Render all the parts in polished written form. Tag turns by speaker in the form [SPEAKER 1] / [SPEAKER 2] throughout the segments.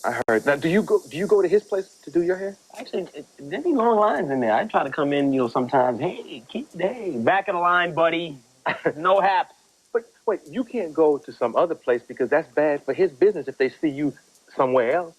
[SPEAKER 1] I heard. Now, do you go to his place to do your hair?
[SPEAKER 2] Actually, there be long lines in there. I try to come in, sometimes. Hey, back of the line, buddy. No haps.
[SPEAKER 1] But wait, you can't go to some other place because that's bad for his business if they see you somewhere else.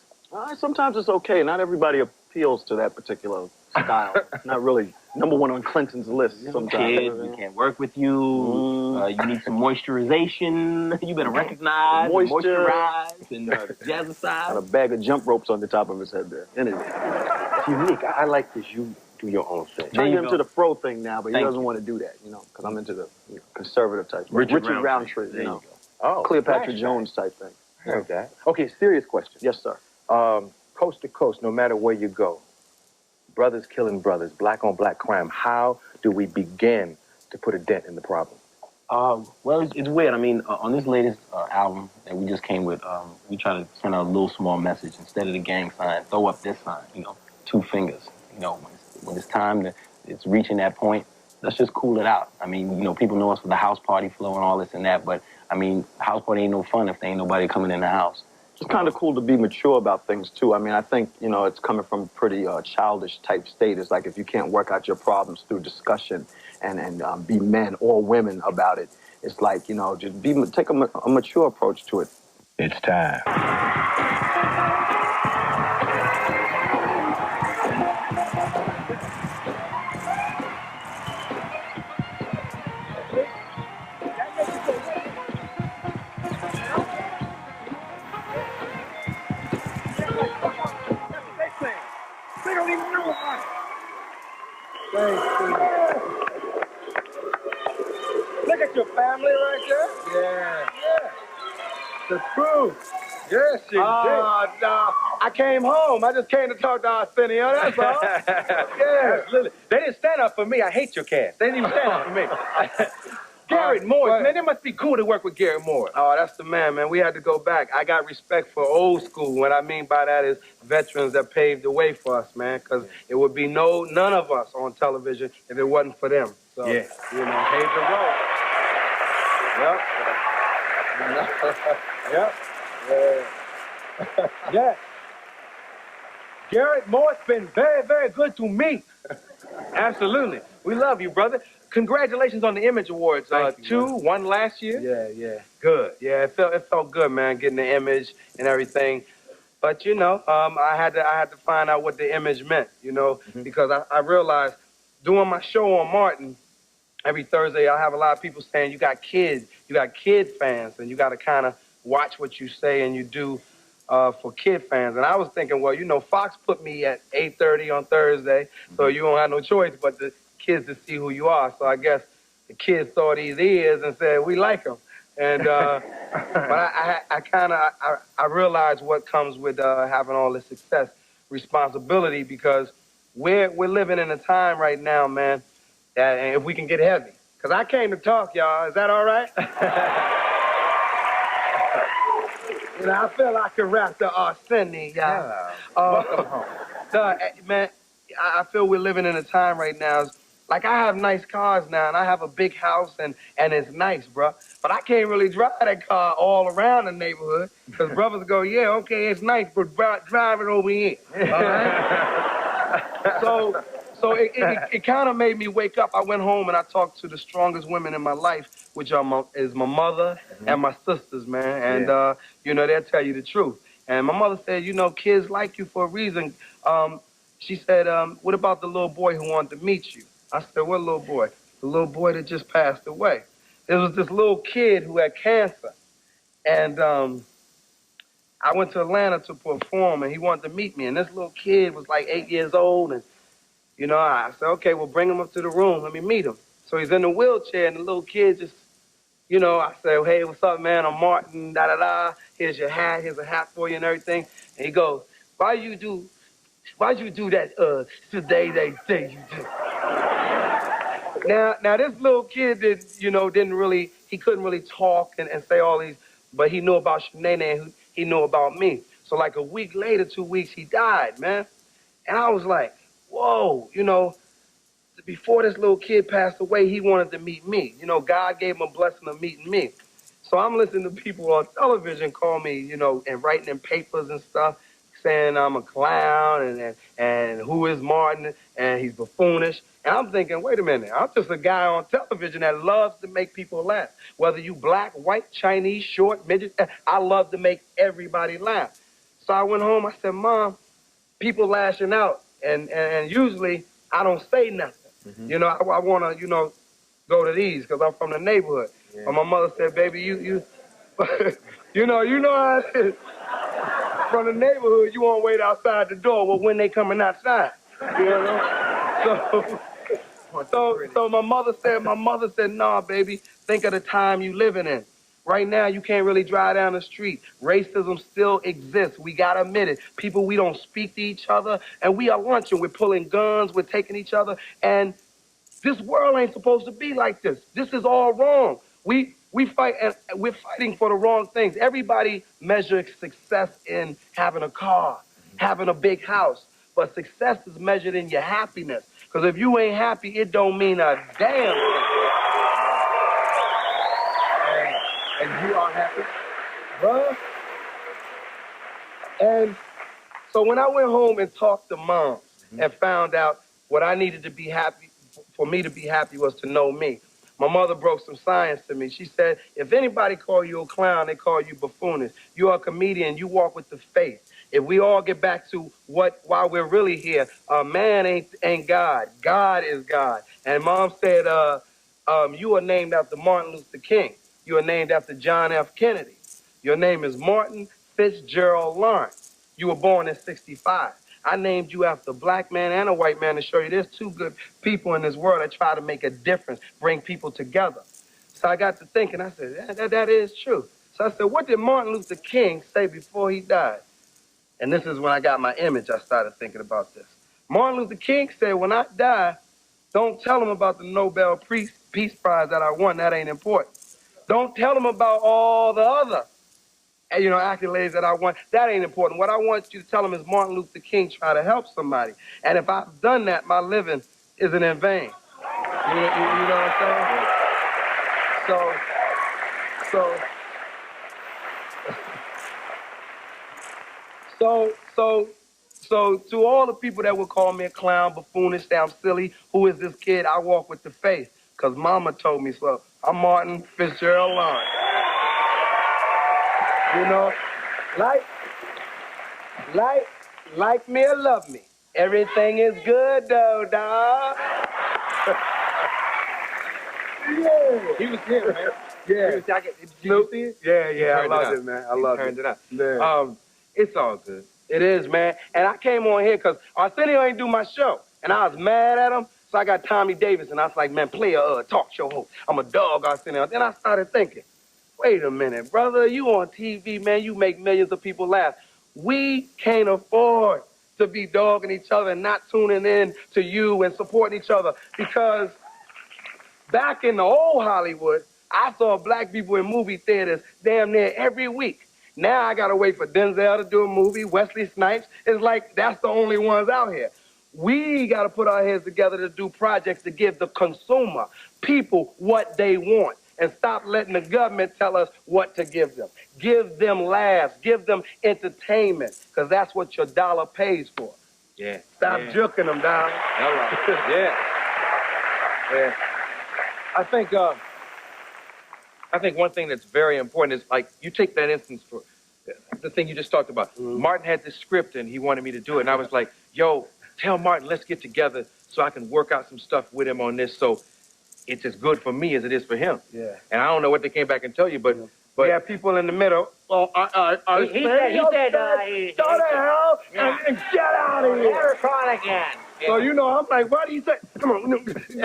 [SPEAKER 3] Sometimes it's okay. Not everybody appeals to that particular style. Not really #1 on Clinton's list sometimes.
[SPEAKER 2] Kid, we can't work with you. You need some moisturization. You better recognize, moisturize, and jazzercise.
[SPEAKER 3] Got a bag of jump ropes on the top of his head there. Anyway.
[SPEAKER 1] It's unique. I like this. You do your own thing.
[SPEAKER 3] Trying to get him to the fro thing now, but he doesn't want to do that, because I'm into the conservative type. Richard Roundtree,
[SPEAKER 2] There you go.
[SPEAKER 1] Oh,
[SPEAKER 3] Cleopatra Jones type thing.
[SPEAKER 1] I heard that. Okay, serious question.
[SPEAKER 3] Yes, sir.
[SPEAKER 1] Coast to coast, no matter where you go, brothers killing brothers, black on black crime, how do we begin to put a dent in the problem?
[SPEAKER 2] Well, it's weird. I mean, on this latest album that we just came with, we try to send out a little small message. Instead of the gang sign, throw up this sign, 2 fingers. When it's time it's reaching that point, let's just cool it out. I mean, people know us for the house party flow and all this and that, but, I mean, house party ain't no fun if there ain't nobody coming in the house.
[SPEAKER 3] It's kind of cool to be mature about things, too. I mean, I think, it's coming from a pretty childish type state. It's like if you can't work out your problems through discussion and be men or women about it, it's like, just take a mature approach to it.
[SPEAKER 4] It's time.
[SPEAKER 5] They don't even know about it. Look at your family right there. Yeah. The crew. Yes, indeed. No. I came home. I just came to talk to Asenio, that's all. Yeah.
[SPEAKER 1] Absolutely. They didn't stand up for me. I hate your cast. They didn't even stand up for me. Garrett Morris, man, it must be cool to work with Garrett Morris.
[SPEAKER 5] Oh, that's the man, man. We had to go back. I got respect for old school. What I mean by that is veterans that paved the way for us, man, because it would be none of us on television if it wasn't for them. So,
[SPEAKER 1] yeah.
[SPEAKER 5] Paved the road. Yep. Yeah. Garrett Morris been very, very good to me.
[SPEAKER 1] Absolutely. We love you, brother. Congratulations on the Image Awards.
[SPEAKER 5] Thank you,
[SPEAKER 1] 2, 1 last year.
[SPEAKER 5] Yeah.
[SPEAKER 1] Good.
[SPEAKER 5] Yeah, it felt good, man, getting the image and everything. But I had to find out what the image meant, because I realized doing my show on Martin every Thursday, I have a lot of people saying you got kid fans, and you got to kind of watch what you say and you do for kid fans. And I was thinking, well, Fox put me at 8:30 on Thursday, so you don't have no choice but the kids to see who you are. So I guess the kids saw these ears and said, we like them. And but I realized what comes with having all this success, responsibility, because we're living in a time right now, man, that if we can get heavy. Because I came to talk, y'all. Is that all right? I feel like a rap to Asenio, y'all.
[SPEAKER 1] Welcome home.
[SPEAKER 5] Man, I feel we're living in a time right now. Like, I have nice cars now, and I have a big house, and it's nice, bro. But I can't really drive that car all around the neighborhood, because brothers go, yeah, okay, it's nice, but drive it over here. All right? So it kind of made me wake up. I went home, and I talked to the strongest women in my life, which is my mother and my sisters, man. And, they'll tell you the truth. And my mother said, kids like you for a reason. She said, what about the little boy who wanted to meet you? I said, what little boy? The little boy that just passed away. There was this little kid who had cancer. And I went to Atlanta to perform, and he wanted to meet me. And this little kid was like 8 years old. And, I said, okay, well, bring him up to the room. Let me meet him. So he's in the wheelchair, and the little kid just, I said, hey, what's up, man? I'm Martin, da-da-da. Here's your hat. Here's a hat for you and everything. And he goes, why'd you do that today they say you do? Now this little kid he couldn't really talk and say all these, but he knew about Shanae and he knew about me. So like a week later, 2 weeks, he died, man. And I was like, whoa, before this little kid passed away, he wanted to meet me. God gave him a blessing of meeting me. So I'm listening to people on television call me, and writing in papers and stuff. saying I'm a clown and who is Martin and he's buffoonish. And I'm thinking, wait a minute, I'm just a guy on television that loves to make people laugh. Whether you black, white, Chinese, short, midget, I love to make everybody laugh. So I went home, I said, Mom, people lashing out. And usually I don't say nothing. You know, I want to, go to these because I'm from the neighborhood. Yeah. But my mother said, baby, you you know how it is. From the neighborhood, you won't wait outside the door. Well, when they coming outside, you know? So my mother said, nah, baby, think of the time you living in. Right now, you can't really drive down the street. Racism still exists. We gotta admit it. People, we don't speak to each other, and we are lunching. We're pulling guns. We're taking each other, and this world ain't supposed to be like this. This is all wrong. We fight, and we're fighting for the wrong things. Everybody measures success in having a car, having a big house, but success is measured in your happiness. Because if you ain't happy, it don't mean a damn thing. And you are happy, bruh. And so when I went home and talked to Mom and found out what I needed to be happy, for me to be happy was to know me. My mother broke some science to me. She said, if anybody call you a clown, they call you buffoonish. You are a comedian. You walk with the faith. If we all get back to why we're really here, man ain't God. God is God. And Mom said, you are named after Martin Luther King. You are named after John F. Kennedy. Your name is Martin Fitzgerald Lawrence. You were born in 65. I named you after a black man and a white man to show you there's two good people in this world that try to make a difference, bring people together. So I got to thinking, I said, that is true. So I said, what did Martin Luther King say before he died? And this is when I got my image, I started thinking about this. Martin Luther King said, when I die, don't tell them about the Nobel Peace Prize that I won. That ain't important. Don't tell them about all the other accolades that I want. That ain't important. What I want you to tell them is Martin Luther King tried to help somebody. And if I've done that, my living isn't in vain. You know what I'm saying? So to all the people that would call me a clown, buffoonish, say I'm silly, who is this kid? I walk with the faith, because Mama told me so. I'm Martin Fitzgerald Lawrence. You know, like me or love me. Everything is good though, dog. Yeah.
[SPEAKER 1] He was here, man.
[SPEAKER 5] Yeah.
[SPEAKER 1] Did you see it?
[SPEAKER 5] Yeah, I loved it, man. I loved it.
[SPEAKER 1] Turned it up.
[SPEAKER 5] Yeah.
[SPEAKER 1] It's all good.
[SPEAKER 5] It is, man. And I came on here because Asenio ain't do my show. And I was mad at him. So I got Tommy Davis, and I was like, man, play a talk show host. I'm a dog, Asenio. Then I started thinking, wait a minute, brother. You on TV, man. You make millions of people laugh. We can't afford to be dogging each other and not tuning in to you and supporting each other. Because back in the old Hollywood, I saw black people in movie theaters damn near every week. Now I gotta wait for Denzel to do a movie, Wesley Snipes. It's like that's the only ones out here. We gotta put our heads together to do projects to give the consumer, people, what they want. And stop letting the government tell us what to give them. Give them laughs, give them entertainment, because that's what your dollar pays for.
[SPEAKER 1] Yeah.
[SPEAKER 5] Stop juking them, dog.
[SPEAKER 1] Yeah. Yeah. I think one thing that's very important is, like, you take that instance for the thing you just talked about. Mm-hmm. Martin had this script and he wanted me to do it. And I was like, yo, tell Martin, let's get together so I can work out some stuff with him on this so it's as good for me as it is for him.
[SPEAKER 5] Yeah.
[SPEAKER 1] And I don't know what they came back and tell you, but
[SPEAKER 5] yeah, people in the middle. Oh,
[SPEAKER 2] he said,
[SPEAKER 5] go to hell and get out of here.
[SPEAKER 2] Never try again.
[SPEAKER 5] So, I'm like, what do you say? Come on,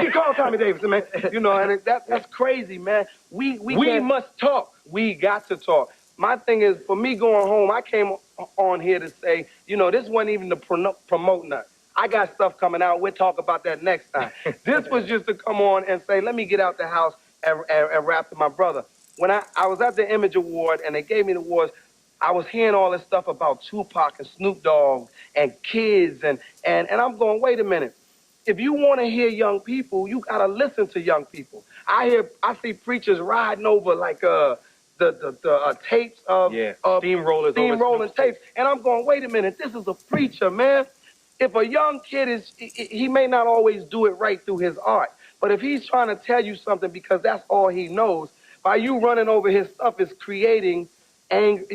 [SPEAKER 5] you call Tommy Davidson, man. And that's crazy, man. We
[SPEAKER 1] must talk.
[SPEAKER 5] We got to talk. My thing is, for me going home, I came on here to say, this wasn't even to promote nothing. I got stuff coming out. We'll talk about that next time. This was just to come on and say, let me get out the house and rap to my brother. When I was at the Image Award and they gave me the awards, I was hearing all this stuff about Tupac and Snoop Dogg and kids, and I'm going, wait a minute. If you want to hear young people, you got to listen to young people. I see preachers riding over like tapes of
[SPEAKER 1] steamrolling
[SPEAKER 5] tapes, and I'm going, wait a minute, this is a preacher, man. If a young kid he may not always do it right through his art, but if he's trying to tell you something because that's all he knows, by you running over his stuff is creating anger,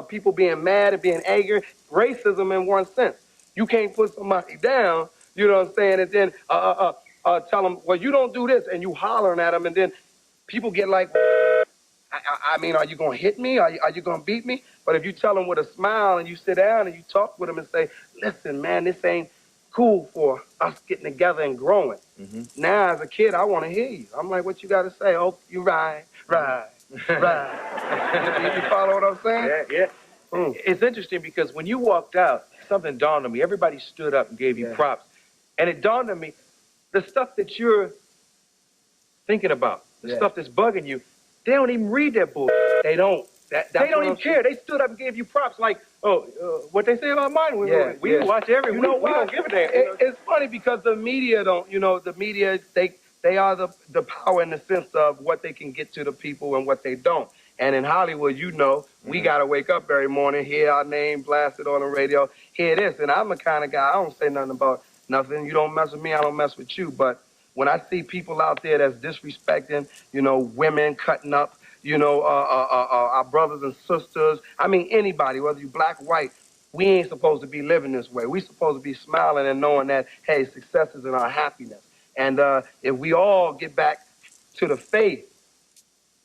[SPEAKER 5] people being mad and being angry, racism in one sense. You can't put somebody down, you know what I'm saying, and then tell them, well, you don't do this, and you hollering at them, and then people get like, I mean, are you going to hit me? Are you going to beat me? But if you tell them with a smile and you sit down and you talk with them and say, listen, man, this ain't cool for us getting together and growing.
[SPEAKER 1] Mm-hmm.
[SPEAKER 5] Now, as a kid, I want to hear you. I'm like, what you got to say? Oh, you right. You follow what I'm saying?
[SPEAKER 1] Yeah. It's interesting because when you walked out, something dawned on me. Everybody stood up and gave you props. And it dawned on me, the stuff that you're thinking about, the stuff that's bugging you, they don't even read that book.
[SPEAKER 5] They don't.
[SPEAKER 1] They don't even care. They stood up and gave you props like, what they say about mine. We watch every week. We don't give a damn.
[SPEAKER 5] It's funny because the media don't, the media, they are the power in the sense of what they can get to the people and what they don't. And in Hollywood, we got to wake up every morning, hear our name blasted on the radio, hear this. And I'm the kind of guy, I don't say nothing about nothing. You don't mess with me, I don't mess with you. But when I see people out there that's disrespecting, women cutting up, our brothers and sisters, I mean, anybody, whether you black, white, we ain't supposed to be living this way. We supposed to be smiling and knowing that, hey, success is in our happiness. And if we all get back to the faith,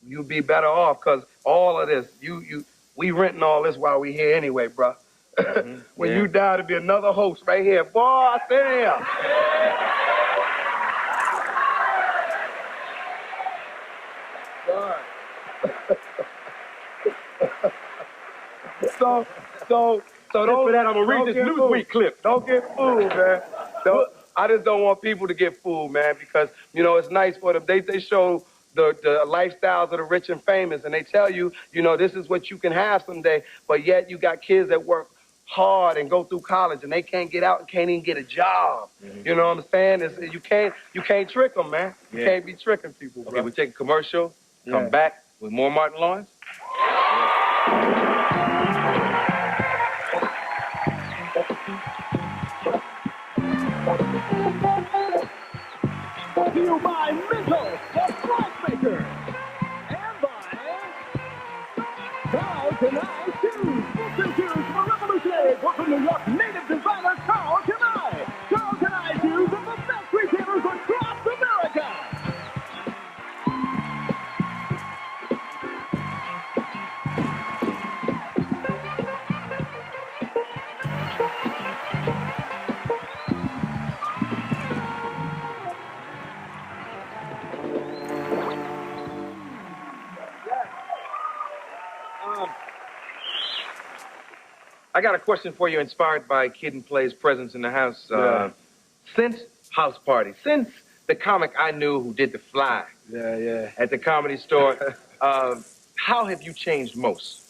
[SPEAKER 5] you'll be better off, because all of this, we renting all this while we here anyway, bro. When you die, to be another host right here. Boy, Asenio. So don't,
[SPEAKER 1] for that, I'm gonna read this Newsweek clip.
[SPEAKER 5] Don't get fooled, man. I just don't want people to get fooled, man, because it's nice for them. They show the lifestyles of the rich and famous, and they tell you, this is what you can have someday. But yet you got kids that work hard and go through college, and they can't get out and can't even get a job. Mm-hmm. You know what I'm saying? You can't trick them, man. You can't be tricking people. Bro.
[SPEAKER 1] Okay, we take a commercial. Come back with more Martin Lawrence.
[SPEAKER 4] Brought to you by Mentos, the Flight Maker, and by Carl Tonight Shoes. Booster shoes for revolutionary from New York native designer Carl Tonight. Carl Tonight Shoes are the best retailers across America.
[SPEAKER 1] I got a question for you inspired by Kid and Play's presence in the house. Since House Party, since the comic I knew who did The Fly at the Comedy Store, how have you changed most?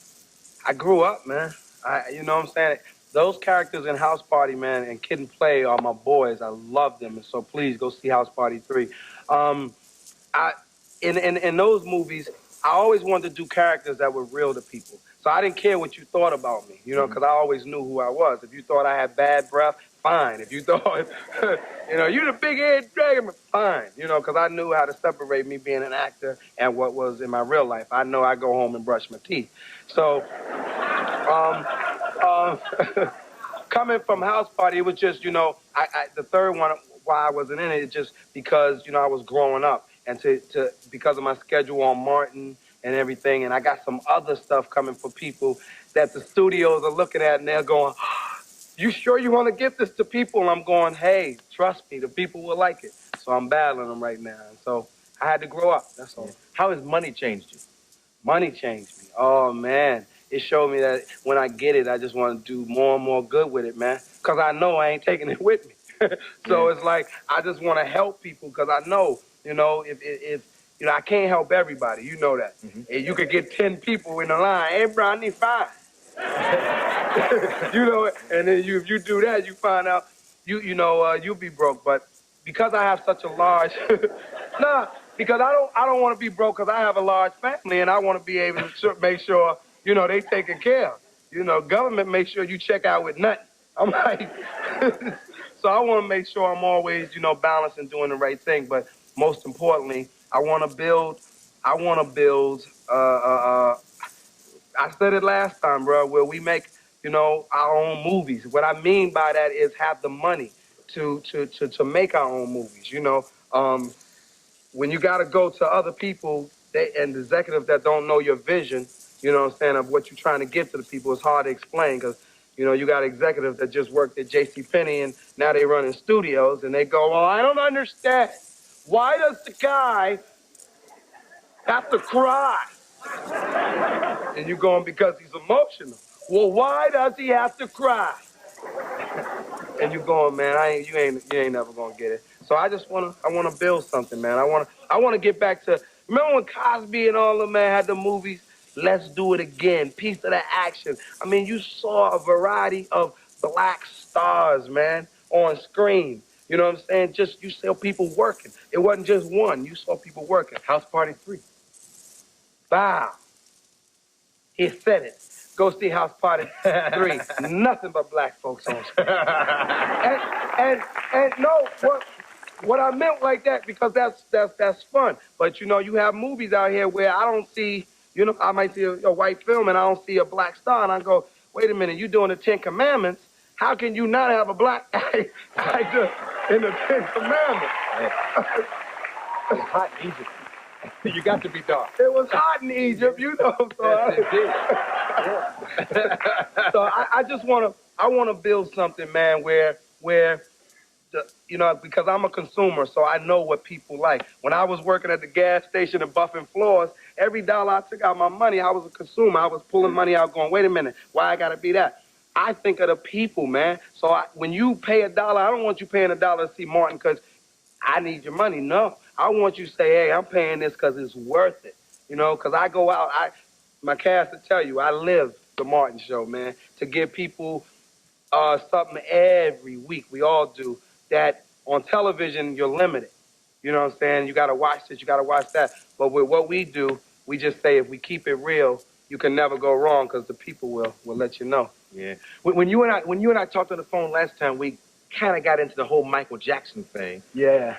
[SPEAKER 5] I grew up, man. You know what I'm saying? Those characters in House Party, man, and Kid and Play are my boys. I love them, and so please go see House Party 3. In those movies, I always wanted to do characters that were real to people. So I didn't care what you thought about me, because I always knew who I was. If you thought I had bad breath, fine. If you thought, you're the big-head dragon, fine. Because I knew how to separate me being an actor and what was in my real life. I know I go home and brush my teeth. So, coming from House Party, it was just, the third one, why I wasn't in it, just because, I was growing up. And because of my schedule on Martin and everything, and I got some other stuff coming for people that the studios are looking at, and they're going, you sure you want to give this to people? And I'm going, hey, trust me, the people will like it. So I'm battling them right now. And so I had to grow up, that's all.
[SPEAKER 1] How has money changed you?
[SPEAKER 5] Money changed me. Oh, man. It showed me that when I get it, I just want to do more and more good with it, man. Because I know I ain't taking it with me. So it's like I just want to help people because I know, if I can't help everybody. You know that. Mm-hmm. And you could get 10 people in the line. Hey, bro, I need 5. And then if you do that, you find out, you'll be broke. But because I have such a large, because I don't want to be broke because I have a large family and I want to be able to make sure, they taken care of. Government makes sure you check out with nothing. I'm like, so I want to make sure I'm always, balanced and doing the right thing. But most importantly, I want to build, I said it last time, bro, where we make, our own movies. What I mean by that is have the money to make our own movies, when you got to go to other people and the executives that don't know your vision, of what you're trying to get to the people, it's hard to explain because, you got executives that just worked at J.C. Penney and now they run in studios and they go, well, I don't understand. Why does the guy have to cry? And you're going, because he's emotional. Well, why does he have to cry? And you're going, man, you ain't never gonna get it. So I wanna build something, man. I wanna get back to, remember when Cosby and all them, man, had the movies? Let's do it again. Piece of the action. I mean, you saw a variety of black stars, man, on screen. You know what I'm saying? Just, you saw people working. It wasn't just one. You saw people working. House Party 3. Wow. He said it. Go see House Party 3. Nothing but black folks on screen. and no, what I meant like that, because that's fun. But you have movies out here where I don't see, I might see a white film and I don't see a black star, and I go, wait a minute, you doing the Ten Commandments? How can you not have a black actor in the Ten Commandments?
[SPEAKER 1] It's hot in Egypt. You got to be dark.
[SPEAKER 5] It was hot in Egypt, So, so I just want to build something, man, where because I'm a consumer, so I know what people like. When I was working at the gas station and buffing floors, every dollar I took out my money, I was a consumer. I was pulling money out going, wait a minute, why I got to be that? I think of the people, man. So when you pay $1, I don't want you paying $1 to see Martin because I need your money. No, I want you to say, hey, I'm paying this because it's worth it. Because I go out, my cast to tell you, I live the Martin Show, man, to give people something every week. We all do that. On television, you're limited. You know what I'm saying? You got to watch this, you got to watch that. But with what we do, we just say if we keep it real, you can never go wrong because the people will let you know.
[SPEAKER 1] Yeah. When you and I talked on the phone last time, we kind of got into the whole Michael Jackson thing.
[SPEAKER 5] Yeah.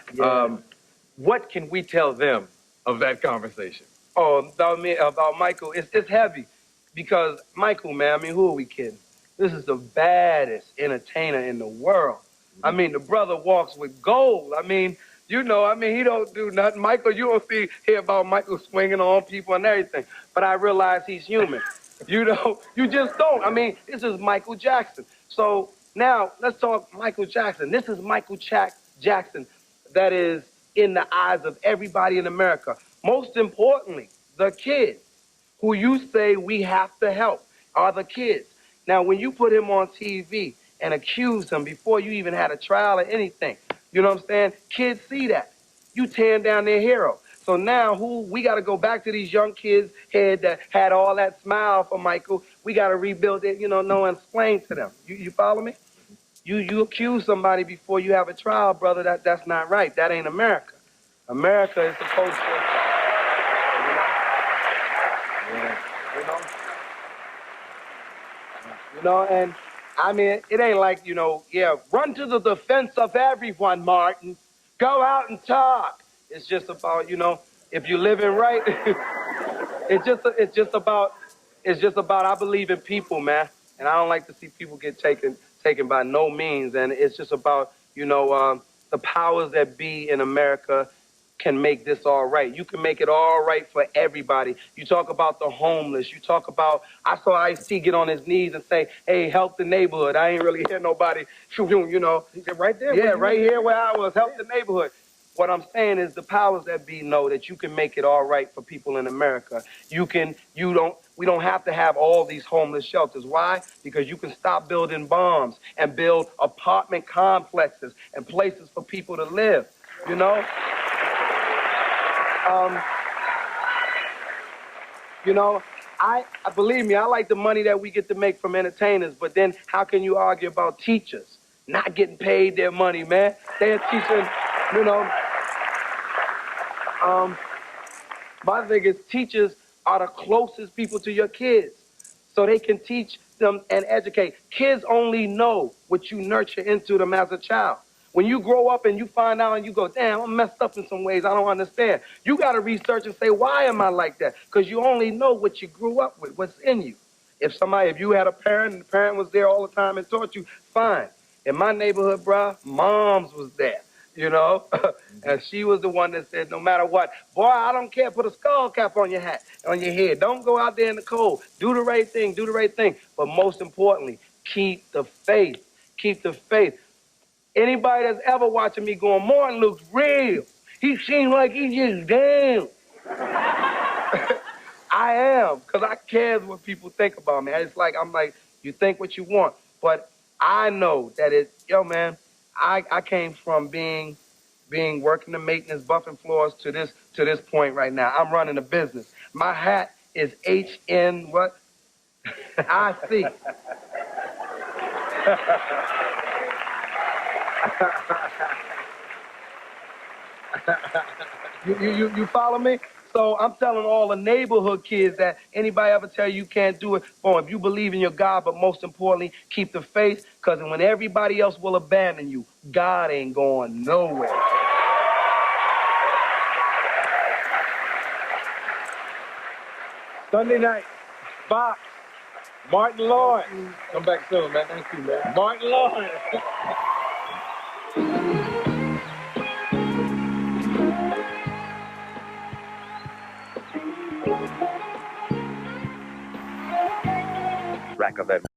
[SPEAKER 1] What can we tell them of that conversation?
[SPEAKER 5] Oh, about Michael, it's heavy because Michael, man, I mean, who are we kidding? This is the baddest entertainer in the world. I mean, the brother walks with gold. I mean, he don't do nothing. Michael, you don't hear about Michael swinging on people and everything. But I realize he's human. You just don't. I mean, this is Michael Jackson. So now let's talk Michael Jackson. This is Michael Jackson that is in the eyes of everybody in America. Most importantly, the kids who you say we have to help are the kids. Now, when you put him on TV and accuse him before you even had a trial or anything, you know what I'm saying? Kids see that. You tearing down their hero. So now we got to go back to these young kids' head that had all that smile for Michael. We got to rebuild it, know and explain to them. You follow me? You accuse somebody before you have a trial, brother. That's not right. That ain't America. America is supposed to, and I mean, it ain't like, run to the defense of everyone, Martin. Go out and talk. It's just about, if you're living right, it's just about, I believe in people, man. And I don't like to see people get taken by no means. And it's just about, the powers that be in America can make this all right. You can make it all right for everybody. You talk about the homeless. You talk about, I saw Ice-T get on his knees and say, hey, help the neighborhood. I ain't really hear nobody,
[SPEAKER 1] Right there.
[SPEAKER 5] Yeah, right here where I was, help the neighborhood. What I'm saying is the powers that be know that you can make it all right for people in America. We don't have to have all these homeless shelters. Why? Because you can stop building bombs and build apartment complexes and places for people to live, I believe me, I like the money that we get to make from entertainers, but then how can you argue about teachers not getting paid their money, man? They're teaching, My thing is teachers are the closest people to your kids. So they can teach them and educate. Kids only know what you nurture into them as a child. When you grow up and you find out and you go, damn, I'm messed up in some ways, I don't understand. You got to research and say, why am I like that? Because you only know what you grew up with, what's in you. If you had a parent and the parent was there all the time and taught you, fine. In my neighborhood, bruh, moms was there, you know? And she was the one that said, no matter what, boy, I don't care, put a skull cap on your hat, on your head. Don't go out there in the cold. Do the right thing, do the right thing. But most importantly, keep the faith. Keep the faith. Anybody that's ever watching me going, Martin looks real. He seems like he's just down. I am, because I care what people think about me. It's like, I'm like, you think what you want. But I know that man, I came from being working the maintenance, buffing floors to this point right now. I'm running a business. My hat is HN what? IC. You follow me? So I'm telling all the neighborhood kids that anybody ever tell you can't do it, boy, if you believe in your God, but most importantly, keep the faith, because when everybody else will abandon you, God ain't going nowhere.
[SPEAKER 1] Sunday night, Fox, Martin Lawrence. Come back soon, man. Thank you, man. Martin Lawrence. Rack of that